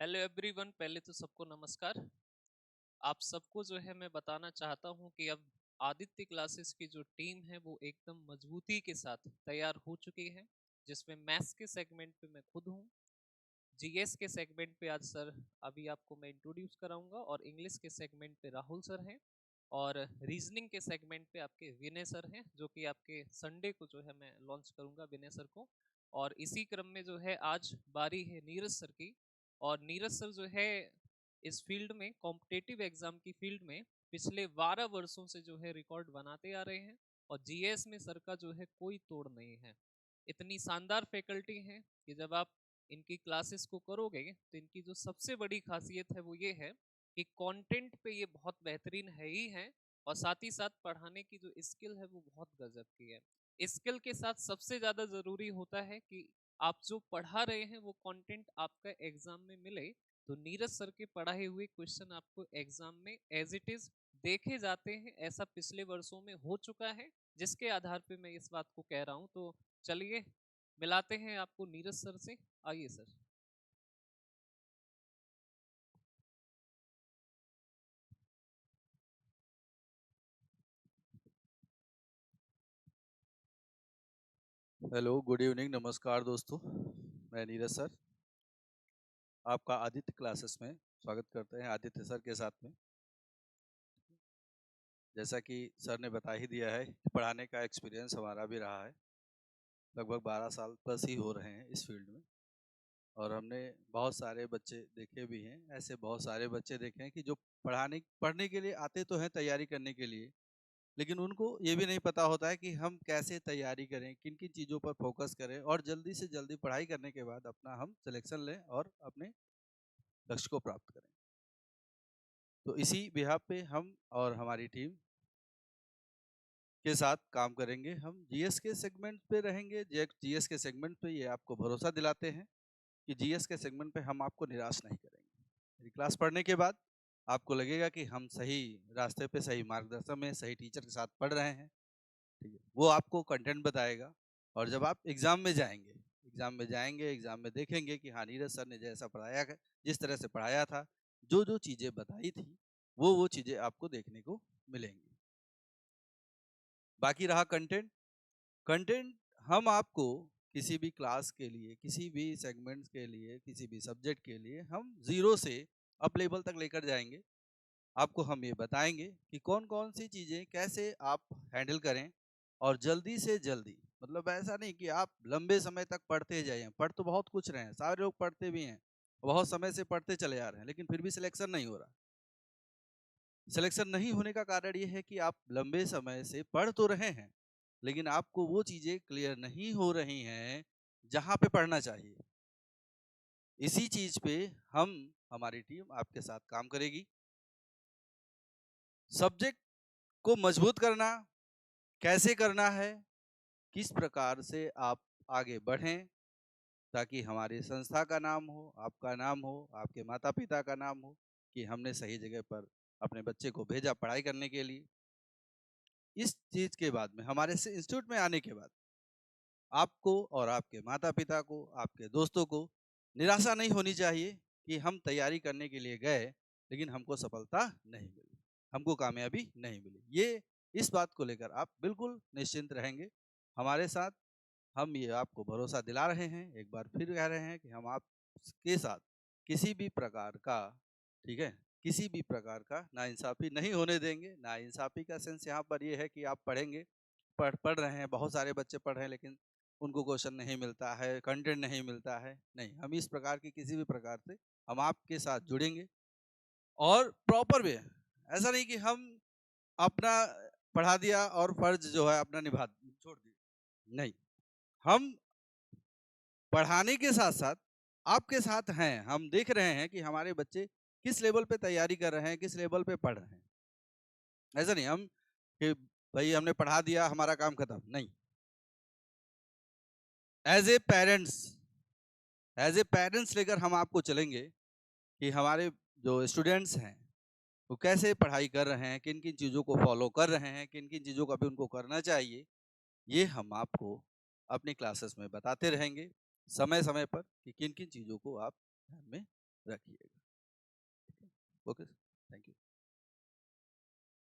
Hello everyone, पहले तो सबको नमस्कार। आप सबको जो है मैं बताना चाहता हूं कि अब आदित्य क्लासेस की जो टीम है वो एकदम मजबूती के साथ तैयार हो चुकी है, जिसमें मैथ्स के सेगमेंट पे मैं खुद हूं, जीएस के सेगमेंट पे आज सर अभी आपको मैं इंट्रोड्यूस कराऊंगा, और इंग्लिश के सेगमेंट पे राहुल सर हैं, और रीजनिंग के सेगमेंट पे आपके विनय सर हैं, जो कि आपके संडे को जो है मैं लॉन्च करूंगा विनय सर को। और इसी क्रम में जो है आज बारी है नीरज सर की। और नीरज सर जो है इस फील्ड में, कॉम्पिटेटिव एग्जाम की फील्ड में पिछले 12 वर्षों से जो है रिकॉर्ड बनाते आ रहे हैं, और जीएस में सर का जो है कोई तोड़ नहीं है। इतनी शानदार फैकल्टी है कि जब आप इनकी क्लासेस को करोगे तो इनकी जो सबसे बड़ी खासियत है वो ये है कि कंटेंट पे ये बहुत बेहतरीन है ही है, और साथ ही साथ पढ़ाने की जो स्किल है वो बहुत गजब की है। स्किल के साथ सबसे ज्यादा जरूरी होता है कि आप जो पढ़ा रहे हैं वो कंटेंट आपका एग्जाम में मिले। तो नीरज सर के पढ़ाए हुए क्वेश्चन आपको एग्जाम में एज इट इज देखे जाते हैं, ऐसा पिछले वर्षों में हो चुका है, जिसके आधार पे मैं इस बात को कह रहा हूं। तो चलिए मिलाते हैं आपको नीरज सर से। आइए सर। हेलो, गुड इवनिंग, नमस्कार दोस्तों। मैं नीरज सर आपका आदित्य क्लासेस में स्वागत करते हैं, आदित्य सर के साथ में। जैसा कि सर ने बता ही दिया है कि पढ़ाने का एक्सपीरियंस हमारा भी रहा है। लगभग 12 साल प्लस ही हो रहे हैं इस फील्ड में, और हमने बहुत सारे बच्चे देखे भी हैं। ऐसे बहुत सारे बच्चे देखे हैं कि जो पढ़ने के लिए आते तो हैं तैयारी करने के लिए, लेकिन उनको ये भी नहीं पता होता है कि हम कैसे तैयारी करें, किन किन चीज़ों पर फोकस करें, और जल्दी से जल्दी पढ़ाई करने के बाद अपना हम सिलेक्शन लें और अपने लक्ष्य को प्राप्त करें। तो इसी बिहाफ पे हम और हमारी टीम के साथ काम करेंगे। हम जीएस के सेगमेंट पे रहेंगे। जीएस के सेगमेंट पे ये आपको भरोसा दिलाते हैं कि जीएस के सेगमेंट पे हम आपको निराश नहीं करेंगे। मेरी क्लास पढ़ने के बाद आपको लगेगा कि हम सही रास्ते पे, सही मार्गदर्शन में, सही टीचर के साथ पढ़ रहे हैं। ठीक है, वो आपको कंटेंट बताएगा। और जब आप एग्जाम में देखेंगे कि हाँ, नीरज सर ने जैसा पढ़ाया, जिस तरह से पढ़ाया था, जो जो चीज़ें बताई थी, वो चीज़ें आपको देखने को मिलेंगी। बाकी रहा कंटेंट। कंटेंट हम आपको किसी भी क्लास के लिए, किसी भी सेगमेंट्स के लिए, किसी भी सब्जेक्ट के लिए हम जीरो से अप लेवल तक लेकर जाएंगे। आपको हम ये बताएंगे कि कौन कौन सी चीज़ें कैसे आप हैंडल करें, और जल्दी से जल्दी, मतलब ऐसा नहीं कि आप लंबे समय तक पढ़ते जाइए। पढ़ तो बहुत कुछ रहे हैं, सारे लोग पढ़ते भी हैं, बहुत समय से पढ़ते चले आ रहे हैं, लेकिन फिर भी सिलेक्शन नहीं हो रहा। सिलेक्शन नहीं होने का कारण ये है कि आप लंबे समय से पढ़ तो रहे हैं, लेकिन आपको वो चीज़ें क्लियर नहीं हो रही हैं जहाँ पे पढ़ना चाहिए। इसी चीज़ पे हमारी टीम आपके साथ काम करेगी। सब्जेक्ट को मजबूत करना कैसे करना है, किस प्रकार से आप आगे बढ़ें ताकि हमारी संस्था का नाम हो, आपका नाम हो, आपके माता पिता का नाम हो कि हमने सही जगह पर अपने बच्चे को भेजा पढ़ाई करने के लिए। इस चीज़ के बाद में, हमारे से इंस्टीट्यूट में आने के बाद, आपको और आपके माता पिता को, आपके दोस्तों को निराशा नहीं होनी चाहिए कि हम तैयारी करने के लिए गए लेकिन हमको सफलता नहीं मिली, हमको कामयाबी नहीं मिली। ये इस बात को लेकर आप बिल्कुल निश्चिंत रहेंगे हमारे साथ। हम ये आपको भरोसा दिला रहे हैं, एक बार फिर कह रहे हैं कि हम आपके साथ किसी भी प्रकार का, ठीक है, किसी भी प्रकार का नाइंसाफ़ी नहीं होने देंगे। नाइंसाफ़ी का सेंस यहाँ पर ये है कि आप पढ़ेंगे, पढ़ पढ़ रहे हैं, बहुत सारे बच्चे पढ़ रहे हैं, लेकिन उनको क्वेश्चन नहीं मिलता है, कंटेंट नहीं मिलता है। नहीं, हम इस प्रकार की किसी भी प्रकार से हम आपके साथ जुड़ेंगे, और प्रॉपर वे। ऐसा नहीं कि हम अपना पढ़ा दिया और फर्ज जो है अपना निभा छोड़ दिया। नहीं, हम पढ़ाने के साथ साथ आपके साथ हैं। हम देख रहे हैं कि हमारे बच्चे किस लेवल पे तैयारी कर रहे हैं, किस लेवल पे पढ़ रहे हैं। ऐसा नहीं हम कि भाई हमने पढ़ा दिया हमारा काम खत्म। नहीं, एज ए पेरेंट्स, लेकर हम आपको चलेंगे कि हमारे जो स्टूडेंट्स हैं वो कैसे पढ़ाई कर रहे हैं, किन किन चीज़ों को फॉलो कर रहे हैं, किन किन चीज़ों को अभी उनको करना चाहिए। ये हम आपको अपनी क्लासेस में बताते रहेंगे समय समय पर कि किन किन चीज़ों को आप ध्यान में रखिए। ओके।